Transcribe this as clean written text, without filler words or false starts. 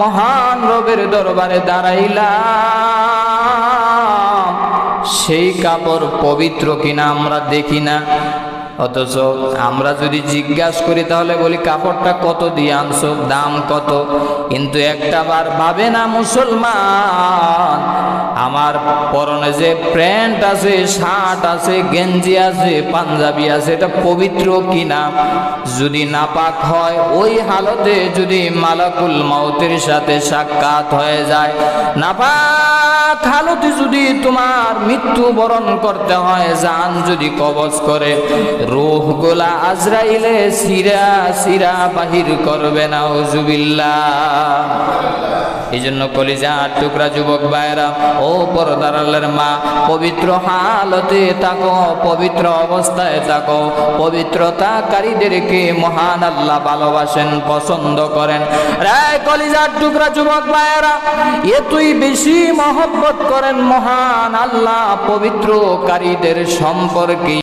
মহান রবের দরবারে দাঁড়াইলাম, সেই কাপড় পবিত্র কিনা আমরা দেখি না। অথচ আমরা যদি জিজ্ঞাসা করি তাহলে বলি কাপড়টা কত দিয়ে আনছো, দাম কত। কিন্তু একটা বার ভাবে না মুসলমান, আমার পরনে যে প্যান্ট আছে, শার্ট আছে, গেঞ্জি আছে, পাঞ্জাবি আছে, এটা পবিত্র কিনা। যদি নাপাক হয়, ওই হালতে যদি মালাকুল মউতের সাথে সাক্ষাৎ হয়ে যায়, নাপাক হালতে যদি তোমার মৃত্যু বরণ করতে হয়, জান যদি কবজ করে, রূহ গোলা আজরাইলে সিরা সিরা বাহির করবে না। নাউজুবিল্লাহ। এই জন্য কলিজার টুকরা যুবক ভাইরা, ও পর্দার আল্লাহর মা, পবিত্র হালতে থাকো, পবিত্র অবস্থায় থাকো। পবিত্রতাকারীদেরকে মহান আল্লাহ ভালোবাসেন, পছন্দ করেন। রে কলিজার টুকরা যুবক ভাইরা, এতই বেশি মহব্বত করেন মহান আল্লাহ পবিত্রকারীদের সম্পর্কে।